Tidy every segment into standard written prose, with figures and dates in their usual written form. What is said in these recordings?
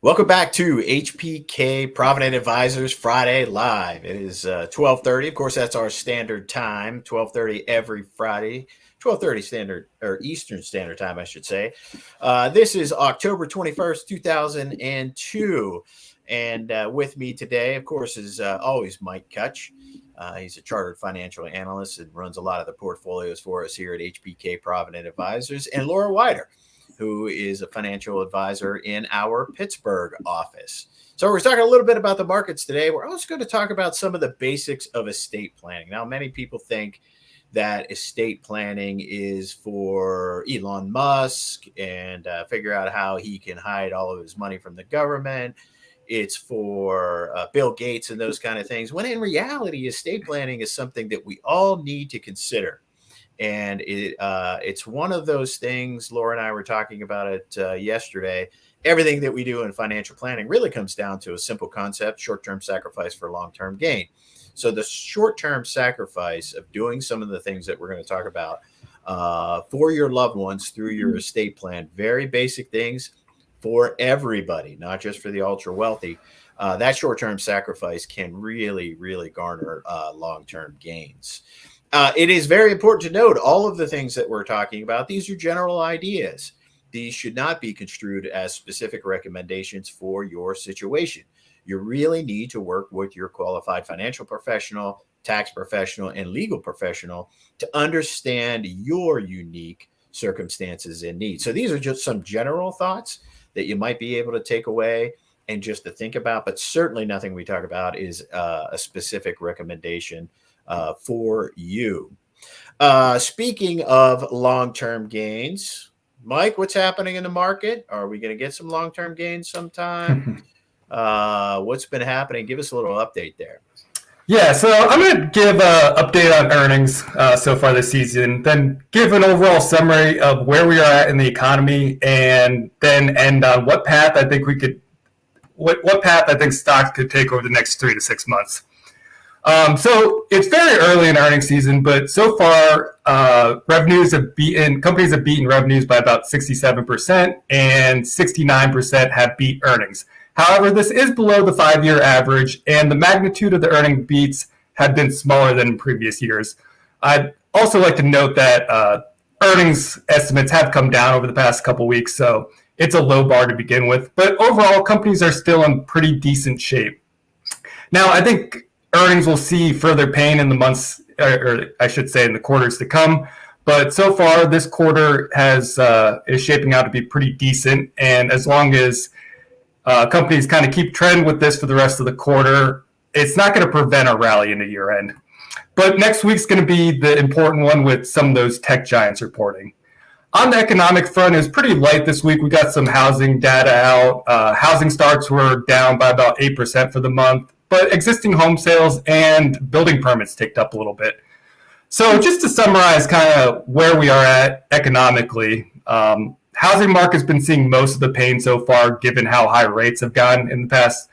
Welcome back to HPK Provident Advisors Friday Live. It is 12:30. Of course, that's our standard time. 12:30 every Friday. 12:30 standard or Eastern Standard Time, I should say. This is October 21st, 2002. And with me today, of course, is always Mike Kutch. He's a chartered financial analyst and runs a lot of the portfolios for us here at HPK Provident Advisors. And Laura Wider, who is a financial advisor in our Pittsburgh office. So we're talking a little bit about the markets today. We're also going to talk about some of the basics of estate planning. Now, many people think that estate planning is for Elon Musk and figure out how he can hide all of his money from the government. It's for Bill Gates and those kind of things. When in reality, estate planning is something that we all need to consider. And it's one of those things. Laura and I were talking about it yesterday. Everything that we do in financial planning really comes down to a simple concept: short-term sacrifice for long-term gain. So the short-term sacrifice of doing some of the things that we're going to talk about for your loved ones through your estate plan, very basic things for everybody, not just for the ultra wealthy. That short-term sacrifice can really, really garner long-term gains. It is very important to note all of the things that we're talking about. These are general ideas. These should not be construed as specific recommendations for your situation. You really need to work with your qualified financial professional, tax professional, and legal professional to understand your unique circumstances and needs. So these are just some general thoughts that you might be able to take away and just to think about, but certainly nothing we talk about is a specific recommendation for you. Speaking of long-term gains, Mike, what's happening in the market? Are we going to get some long-term gains sometime? What's been happening? Give us a little update there. Yeah, so I'm going to give an update on earnings so far this season, then give an overall summary of where we are at in the economy, and then end on what path I think stocks could take over the next 3 to 6 months. So it's very early in earnings season, but so far companies have beaten revenues by about 67%, and 69% have beat earnings. However, this is below the 5-year average, and the magnitude of the earning beats have been smaller than in previous years. I'd also like to note that earnings estimates have come down over the past couple weeks, so it's a low bar to begin with. But overall, companies are still in pretty decent shape. Now, I think earnings will see further pain in the months, or I should say in the quarters to come. But so far, this quarter is shaping out to be pretty decent. And as long as companies kind of keep trend with this for the rest of the quarter, it's not going to prevent a rally into year end. But next week's going to be the important one with some of those tech giants reporting. On the economic front, it was pretty light this week. We got some housing data out. Housing starts were down by about 8% for the month, but existing home sales and building permits ticked up a little bit. So just to summarize kind of where we are at economically, housing market's been seeing most of the pain so far, given how high rates have gone in the past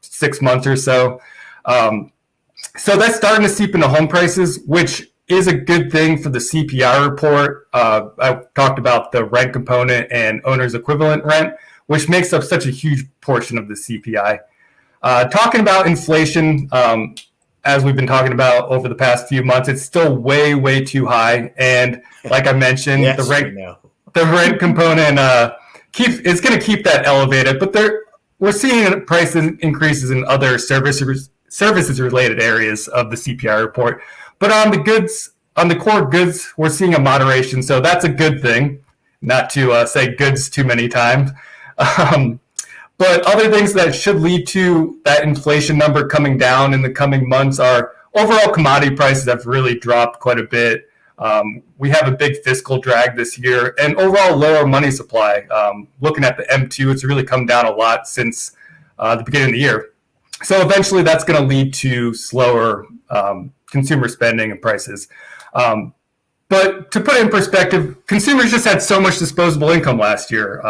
6 months or so. So that's starting to seep into home prices, which is a good thing for the CPI report. I talked about the rent component and owner's equivalent rent, which makes up such a huge portion of the CPI. Talking about inflation, as we've been talking about over the past few months, it's still way, way too high. And like I mentioned, Yes, the rent component is going to keep that elevated. But we're seeing price increases in other services related areas of the CPI report. But on the core goods, we're seeing a moderation. So that's a good thing, not to say goods too many times. But other things that should lead to that inflation number coming down in the coming months are overall commodity prices have really dropped quite a bit. We have a big fiscal drag this year and overall lower money supply. Looking at the M2, it's really come down a lot since the beginning of the year. So eventually that's going to lead to slower consumer spending and prices. But to put it in perspective, consumers just had so much disposable income last year.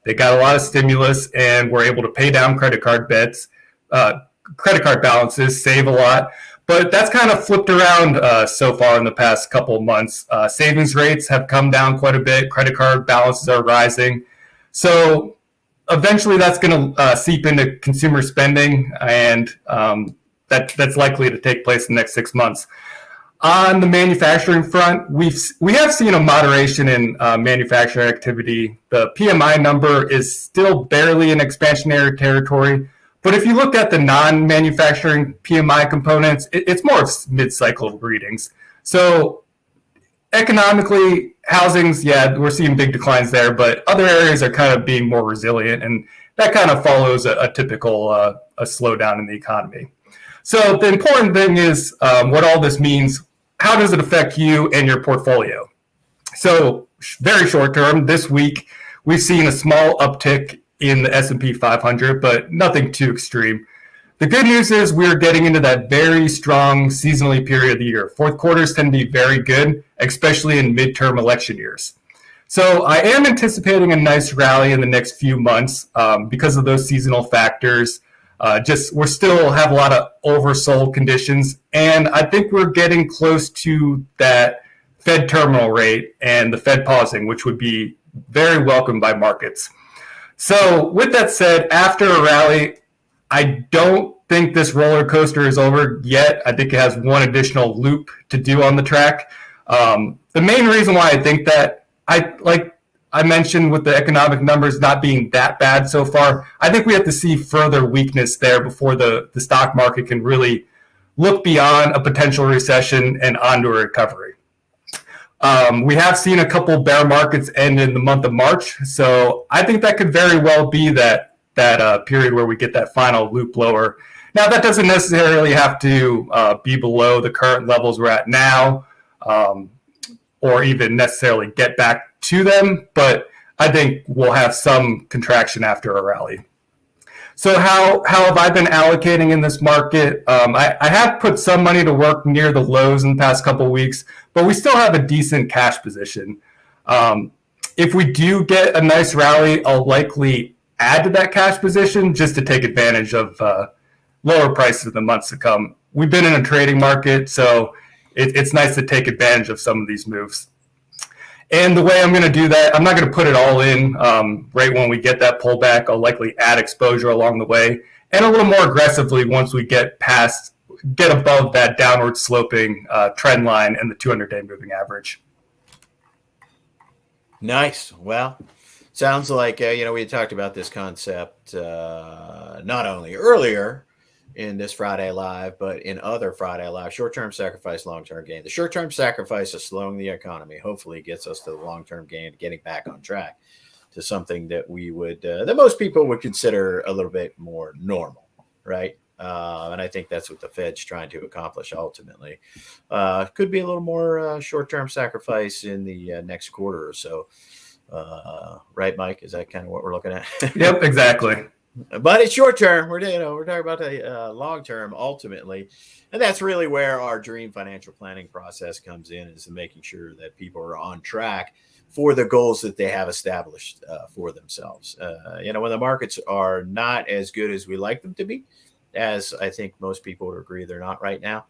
They got a lot of stimulus and were able to pay down credit card balances, save a lot. But that's kind of flipped around so far in the past couple of months. Savings rates have come down quite a bit. Credit card balances are rising. So eventually that's going to seep into consumer spending, and that's likely to take place in the next 6 months. On the manufacturing front, we have seen a moderation in manufacturing activity. The PMI number is still barely in expansionary territory, but if you look at the non-manufacturing PMI components, it's more of mid-cycle readings. So economically, housing's, yeah, we're seeing big declines there, but other areas are kind of being more resilient, and that kind of follows a typical a slowdown in the economy. So the important thing is what all this means. How does it affect you and your portfolio? So very short term, this week, we've seen a small uptick in the S&P 500, but nothing too extreme. The good news is we're getting into that very strong seasonally period of the year. Fourth quarters tend to be very good, especially in midterm election years. So I am anticipating a nice rally in the next few months because of those seasonal factors. We're still have a lot of oversold conditions, and I think we're getting close to that Fed terminal rate and the Fed pausing, which would be very welcomed by markets. So with that said, after a rally, I don't think this roller coaster is over yet. I think it has one additional loop to do on the track. The main reason why I think that, I mentioned with the economic numbers not being that bad so far, I think we have to see further weakness there before the stock market can really look beyond a potential recession and onto a recovery. We have seen a couple bear markets end in the month of March, so I think that could very well be that period where we get that final loop lower. Now, that doesn't necessarily have to be below the current levels we're at now, or even necessarily get back to them, but I think we'll have some contraction after a rally. So how have I been allocating in this market? I have put some money to work near the lows in the past couple of weeks, but we still have a decent cash position. If we do get a nice rally, I'll likely add to that cash position just to take advantage of lower prices in the months to come. We've been in a trading market, so it's nice to take advantage of some of these moves. And the way I'm going to do that, I'm not going to put it all in right when we get that pullback. I'll likely add exposure along the way and a little more aggressively once we get above that downward sloping trend line and the 200-day moving average. Nice. Well, sounds like, we had talked about this concept not only earlier in this Friday Live, but in other Friday Live, short-term sacrifice, long-term gain. The short-term sacrifice of slowing the economy hopefully gets us to the long-term gain, getting back on track to something that we would, that most people would consider a little bit more normal, right? And I think that's what the Fed's trying to accomplish ultimately. Could be a little more short-term sacrifice in the next quarter or so. Right, Mike? Is that kind of what we're looking at? Yep, exactly. But it's short term. We're talking about the long term ultimately, and that's really where our dream financial planning process comes in, is making sure that people are on track for the goals that they have established for themselves. When the markets are not as good as we like them to be, as I think most people would agree they're not right now,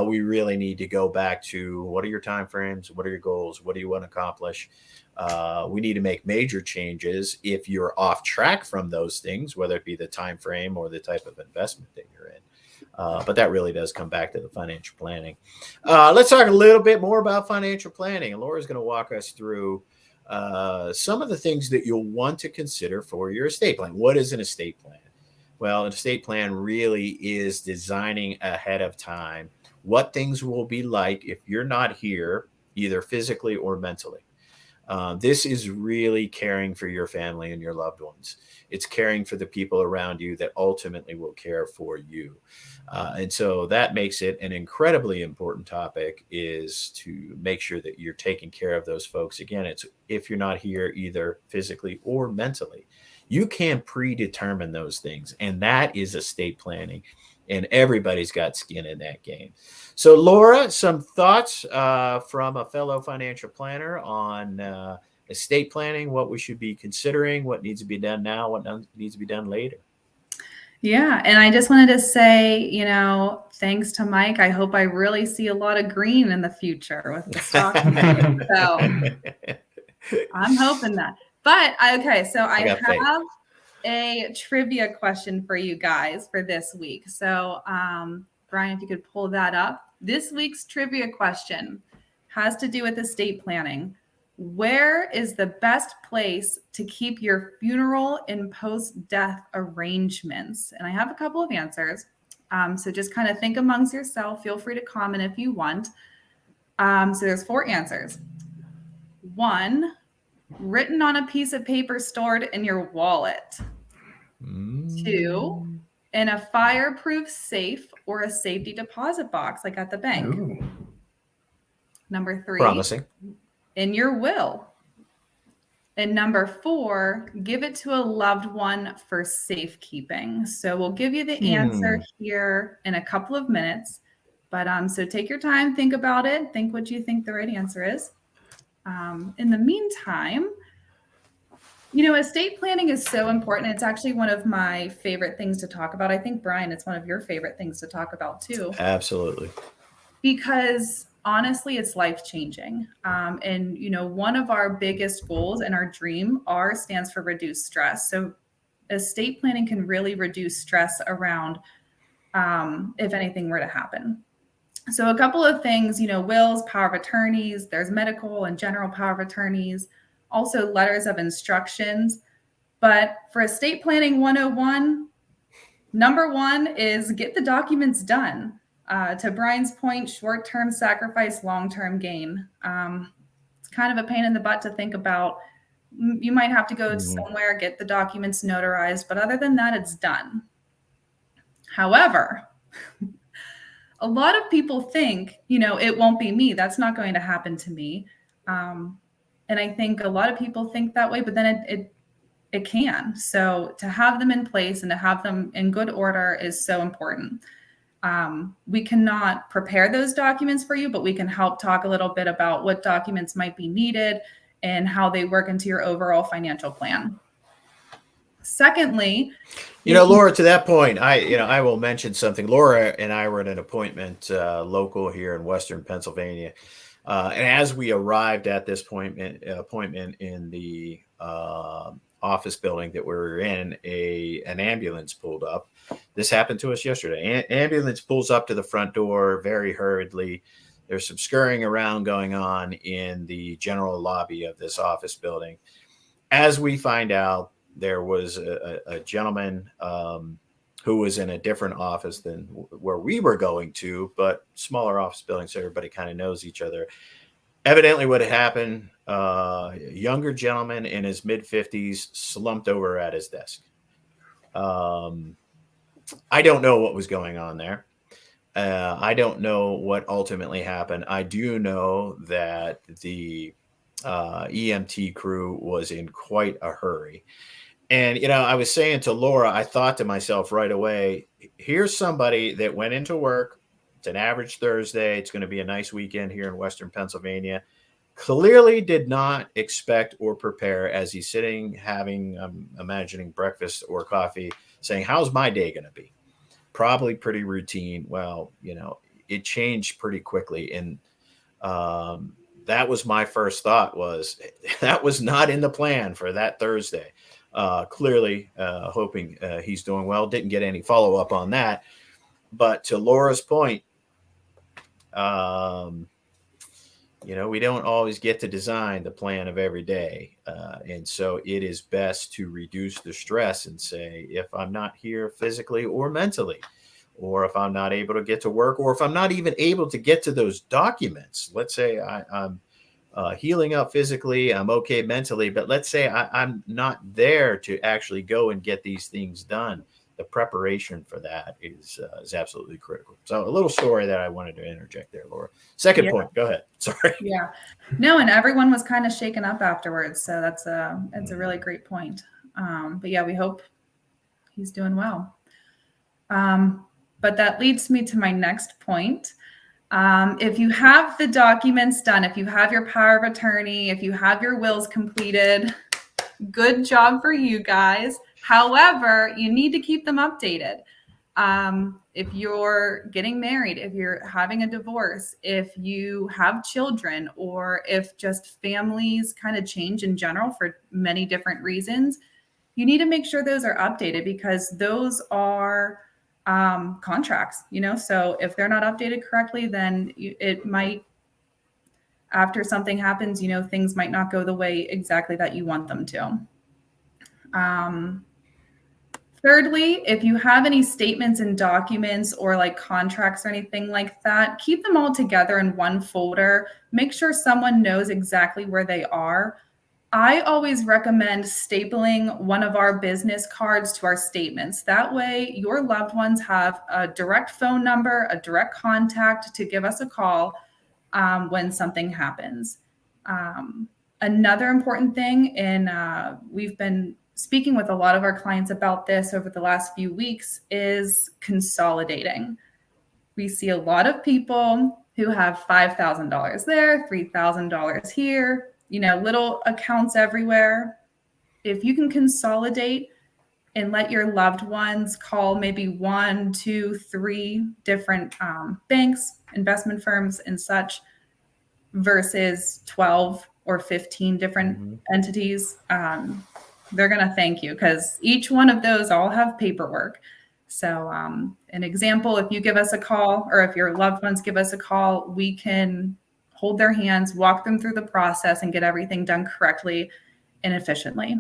we really need to go back to what are your time frames, what are your goals, what do you want to accomplish. We need to make major changes if you're off track from those things, whether it be the time frame or the type of investment that you're in. But that really does come back to the financial planning. Let's talk a little bit more about financial planning. And Laura's going to walk us through some of the things that you'll want to consider for your estate plan. What is an estate plan? Well, an estate plan really is designing ahead of time what things will be like if you're not here, either physically or mentally. This is really caring for your family and your loved ones. It's caring for the people around you that ultimately will care for you. And so that makes it an incredibly important topic, is to make sure that you're taking care of those folks. Again, it's if you're not here either physically or mentally. You can predetermine those things, and that is estate planning, and everybody's got skin in that game. So, Laura, some thoughts from a fellow financial planner on estate planning, what we should be considering, what needs to be done now, what needs to be done later. Yeah. And I just wanted to say, thanks to Mike, I hope I really see a lot of green in the future with the stock market. So I'm hoping that. But okay, so I have a trivia question for you guys for this week. So, Brian, if you could pull that up. This week's trivia question has to do with estate planning. Where is the best place to keep your funeral and post-death arrangements? And I have a couple of answers. So just kind of think amongst yourself. Feel free to comment if you want. So there's 4 answers. 1, written on a piece of paper stored in your wallet. 2, in a fireproof safe or a safety deposit box, like at the bank. Ooh. Number 3, Promising. in your will. And number 4, give it to a loved one for safekeeping. So we'll give you the answer here in a couple of minutes. But so take your time, think about it, think what you think the right answer is. In the meantime, estate planning is so important. It's actually one of my favorite things to talk about. I think, Brian, it's one of your favorite things to talk about too. Absolutely. Because honestly, it's life-changing. And, one of our biggest goals and our dream stands for reduce stress. So estate planning can really reduce stress around if anything were to happen. So a couple of things, wills, power of attorneys, there's medical and general power of attorneys, also letters of instructions. But for estate planning 101, number 1 is get the documents done. To Brian's point, short-term sacrifice, long-term gain. It's kind of a pain in the butt to think about. You might have to go somewhere, get the documents notarized, but other than that, it's done. However, a lot of people think, it won't be me. That's not going to happen to me. And I think a lot of people think that way, but then it can. So to have them in place and to have them in good order is so important. We cannot prepare those documents for you, but we can help talk a little bit about what documents might be needed and how they work into your overall financial plan. Secondly, Laura, to that point, I will mention something. Laura and I were at an appointment local here in Western Pennsylvania. And as we arrived at this appointment in the office building that we were in, an ambulance pulled up. This happened to us yesterday. Ambulance pulls up to the front door very hurriedly. There's some scurrying around going on in the general lobby of this office building. As we find out, there was a gentleman who was in a different office than where we were going to, but smaller office building, so everybody kind of knows each other. Evidently what had happened, a younger gentleman in his mid-50s slumped over at his desk. I don't know what was going on there. I don't know what ultimately happened. I do know that the EMT crew was in quite a hurry. And, I was saying to Laura, I thought to myself right away, here's somebody that went into work. It's an average Thursday. It's going to be a nice weekend here in Western Pennsylvania. Clearly did not expect or prepare as he's sitting having, imagining breakfast or coffee, saying, how's my day going to be? Probably pretty routine. Well, it changed pretty quickly. And that was my first thought, was that was not in the plan for that Thursday. Clearly hoping he's doing well. Didn't get any follow-up on that. But to Laura's point, we don't always get to design the plan of every day. And so it is best to reduce the stress and say, if I'm not here physically or mentally, or if I'm not able to get to work, or if I'm not even able to get to those documents, let's say I'm healing up physically, I'm okay mentally, but let's say I'm not there to actually go and get these things done. The preparation for that is absolutely critical. So a little story that I wanted to interject there, Laura. Second point, go ahead. Sorry. Yeah, no, and everyone was kind of shaken up afterwards. So that's a really great point. But yeah, we hope he's doing well. But that leads me to my next point. If you have the documents done, if you have your power of attorney, if you have your wills completed, good job for you guys. However, you need to keep them updated. If you're getting married, if you're having a divorce, if you have children, or if just families kind of change in general for many different reasons, you need to make sure those are updated, because those are contracts, so if they're not updated correctly, then it might, after something happens, things might not go the way exactly that you want them to. Thirdly, if you have any statements and documents or like contracts or anything like that, keep them all together in one folder. Make sure someone knows exactly where they are. I always recommend stapling one of our business cards to our statements. That way, your loved ones have a direct phone number, a direct contact to give us a call when something happens. Another important thing, and we've been speaking with a lot of our clients about this over the last few weeks, is consolidating. We see a lot of people who have $5,000 there, $3,000 here, little accounts everywhere. If you can consolidate and let your loved ones call maybe 1, 2, 3 different banks, investment firms, and such, versus 12 or 15 different entities, they're going to thank you, because each one of those all have paperwork. So an example, if you give us a call, or if your loved ones give us a call, we can hold their hands, walk them through the process, and get everything done correctly and efficiently.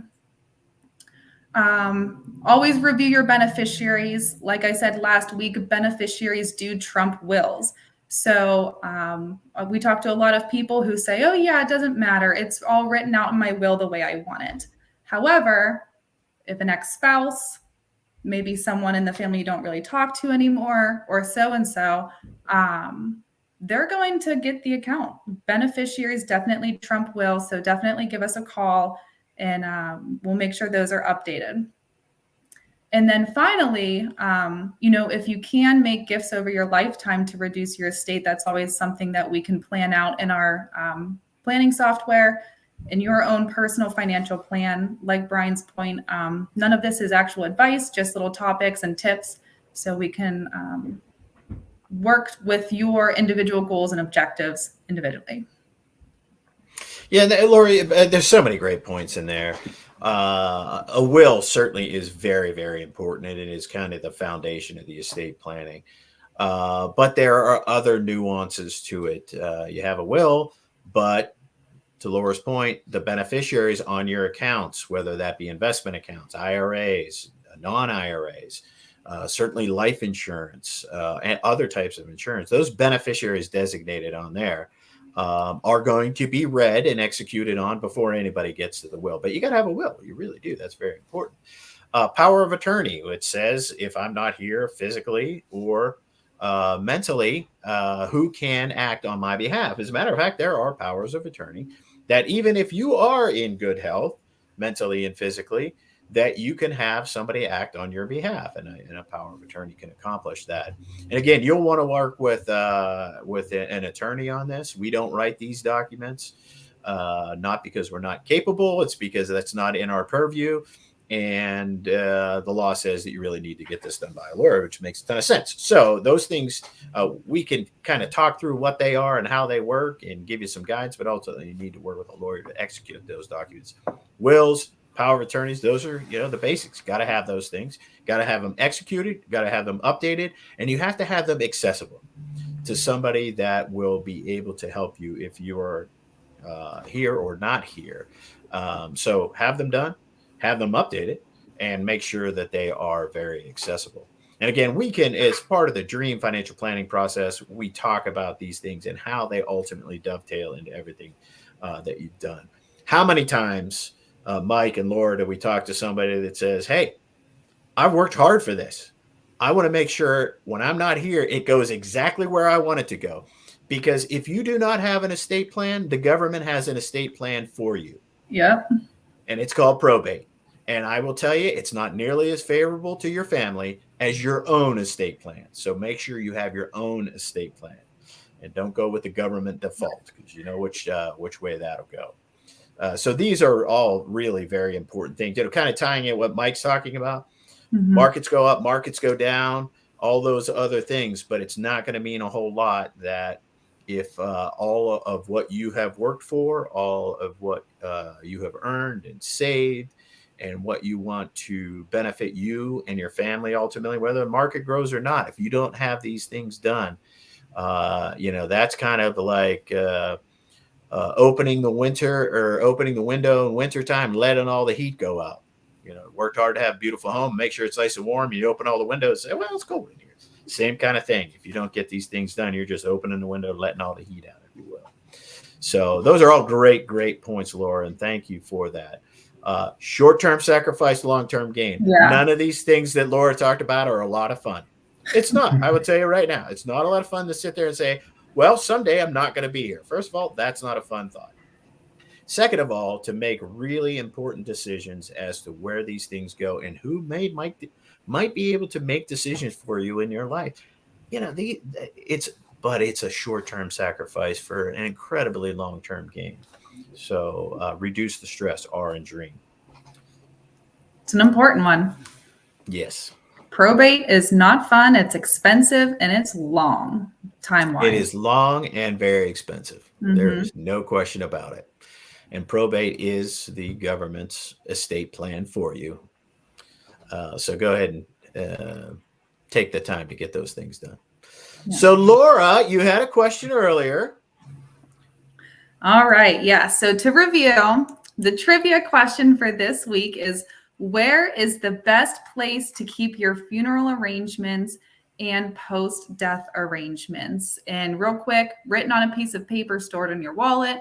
Always review your beneficiaries. Like I said last week, beneficiaries do trump wills. So we talk to a lot of people who say, oh yeah, it doesn't matter. It's all written out in my will the way I want it. However, if an ex-spouse, maybe someone in the family you don't really talk to anymore, or so-and-so, they're going to get the account. Beneficiaries definitely trump wills, so definitely give us a call, and we'll make sure those are updated. And then finally, if you can make gifts over your lifetime to reduce your estate, that's always something that we can plan out in our planning software. In your own personal financial plan, like Brian's point, none of this is actual advice, just little topics and tips, so we can work with your individual goals and objectives individually. Yeah, Lori, there's so many great points in there. A will certainly is very, very important, and it is kind of the foundation of the estate planning. But there are other nuances to it. You have a will, but to Laura's point, the beneficiaries on your accounts, whether that be investment accounts, IRAs, non-IRAs, certainly life insurance, and other types of insurance, those beneficiaries designated on there are going to be read and executed on before anybody gets to the will. But you got to have a will. You really do. That's very important. Power of attorney, which says if I'm not here physically or mentally, who can act on my behalf? As a matter of fact, there are powers of attorney that even if you are in good health, mentally and physically, that you can have somebody act on your behalf, and a power of attorney can accomplish that. And again, you'll want to work with an attorney on this. We don't write these documents, not because we're not capable. It's because that's not in our purview. And the law says that you really need to get this done by a lawyer, which makes a ton of sense. So those things, we can kind of talk through what they are and how they work and give you some guidance, but ultimately you need to work with a lawyer to execute those documents. Wills, power of attorneys, those are, the basics. Got to have those things. Got to have them executed. Got to have them updated. And you have to have them accessible to somebody that will be able to help you if you are here or not here. So have them done. Have them updated, and make sure that they are very accessible. And again, we can, as part of the dream financial planning process, we talk about these things and how they ultimately dovetail into everything that you've done. How many times, Mike and Laura, do we talk to somebody that says, hey, I've worked hard for this. I want to make sure when I'm not here, it goes exactly where I want it to go. Because if you do not have an estate plan, the government has an estate plan for you. Yep. And it's called probate. And I will tell you, it's not nearly as favorable to your family as your own estate plan. So make sure you have your own estate plan, and don't go with the government default, because you know which way that'll go. So these are all really very important things. Kind of tying in what Mike's talking about. Mm-hmm. Markets go up, markets go down, all those other things, but it's not going to mean a whole lot that if all of what you have worked for, all of what you have earned and saved and what you want to benefit you and your family ultimately, whether the market grows or not. If you don't have these things done, that's kind of like opening the window in wintertime, letting all the heat go out. Worked hard to have a beautiful home, make sure it's nice and warm. You open all the windows, say, well, it's cold in here. Same kind of thing. If you don't get these things done, you're just opening the window, letting all the heat out, if you will. So those are all great points, Laura, and thank you for that. Short-term sacrifice, long-term gain. Yeah. None of these things that Laura talked about are a lot of fun. It's not. I would tell you right now, it's not a lot of fun to sit there and say, well, someday I'm not going to be here. First of all, that's not a fun thought. Second of all, to make really important decisions as to where these things go and who might be able to make decisions for you in your life. It's a short-term sacrifice for an incredibly long-term gain. So reduce the stress, R, and dream. It's an important one. Yes. Probate is not fun. It's expensive and it's long time-wise. It is long and very expensive. Mm-hmm. There is no question about it. And probate is the government's estate plan for you. So go ahead and take the time to get those things done. Yeah. So Laura, you had a question earlier. All right. Yeah. So to review, the trivia question for this week is, where is the best place to keep your funeral arrangements and post-death arrangements? And real quick, written on a piece of paper, stored in your wallet,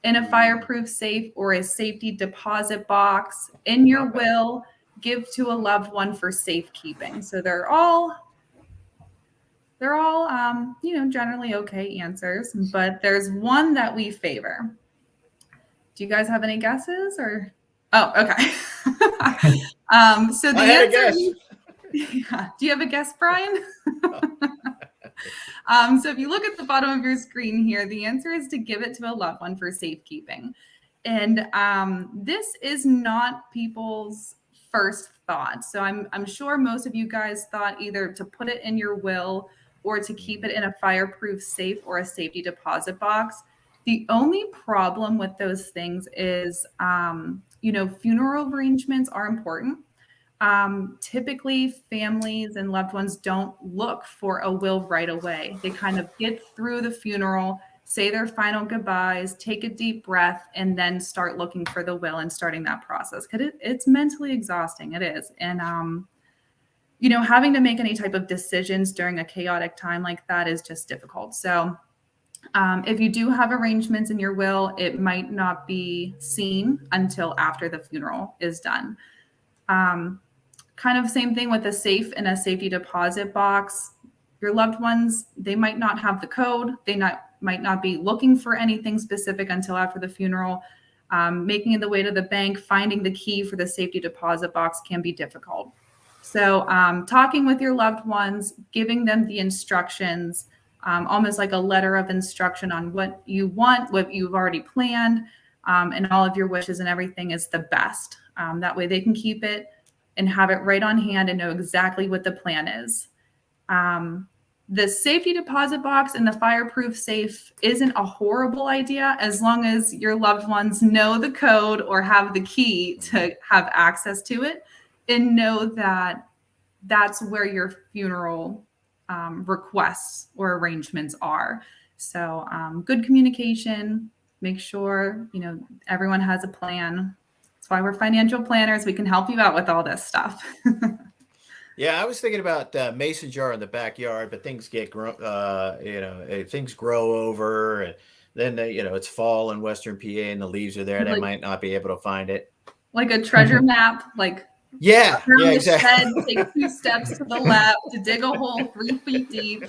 in a fireproof safe or a safety deposit box, in your will, give to a loved one for safekeeping. So they're all generally okay answers, but there's one that we favor. Do you guys have any guesses or? Oh, okay. So the answer. Yeah. Do you have a guess, Brian? So if you look at the bottom of your screen here, the answer is to give it to a loved one for safekeeping. And this is not people's first thought. So I'm sure most of you guys thought either to put it in your will or to keep it in a fireproof safe or a safety deposit box. The only problem with those things is, funeral arrangements are important. Typically, families and loved ones don't look for a will right away. They kind of get through the funeral, say their final goodbyes, take a deep breath, and then start looking for the will and starting that process. Because it's mentally exhausting. It is. And, having to make any type of decisions during a chaotic time like that is just difficult. So if you do have arrangements in your will, it might not be seen until after the funeral is done. Kind of same thing with a safe and a safety deposit box. Your loved ones, they might not have the code. They might not be looking for anything specific until after the funeral. Making the way to the bank, finding the key for the safety deposit box can be difficult. So talking with your loved ones, giving them the instructions, almost like a letter of instruction on what you want, what you've already planned, and all of your wishes and everything is the best. That way they can keep it and have it right on hand and know exactly what the plan is. The safety deposit box in the fireproof safe isn't a horrible idea as long as your loved ones know the code or have the key to have access to it and know that that's where your funeral requests or arrangements are. So good communication, make sure, everyone has a plan. That's why we're financial planners. We can help you out with all this stuff. Yeah, I was thinking about mason jar in the backyard, but things things grow over, and then it's fall in Western PA and the leaves are there. They might not be able to find it. Like a treasure map, like exactly. Shed, take 2 steps to the left to dig a hole 3 feet deep.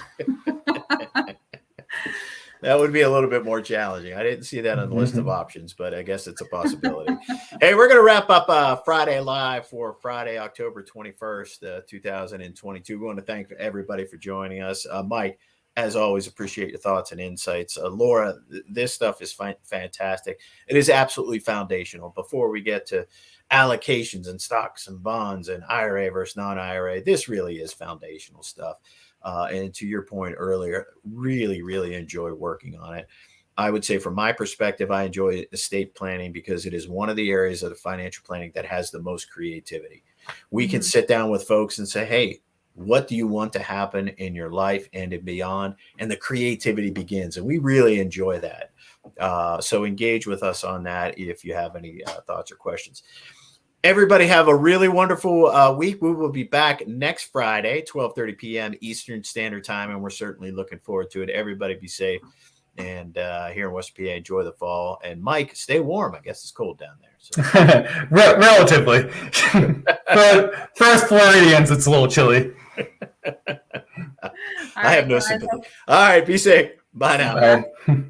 That would be a little bit more challenging. I didn't see that on the list of options, but I guess it's a possibility. Hey, we're going to wrap up Friday Live for Friday, October 21st, 2022. We want to thank everybody for joining us. Mike, as always, appreciate your thoughts and insights. Laura, this stuff is fantastic. It is absolutely foundational. Before we get to allocations and stocks and bonds and IRA versus non-IRA, this really is foundational stuff. And to your point earlier, really, really enjoy working on it. I would say from my perspective, I enjoy estate planning because it is one of the areas of the financial planning that has the most creativity. We can sit down with folks and say, hey, what do you want to happen in your life and beyond? And the creativity begins. And we really enjoy that. So engage with us on that if you have any thoughts or questions. Everybody have a really wonderful week. We will be back next Friday, 12:30 p.m. Eastern Standard Time, and we're certainly looking forward to it. Everybody be safe. And here in West PA, enjoy the fall. And Mike, stay warm. I guess it's cold down there. So. Relatively. But for us Floridians, it's a little chilly. I have no sympathy. All right, be safe. Bye now. Bye.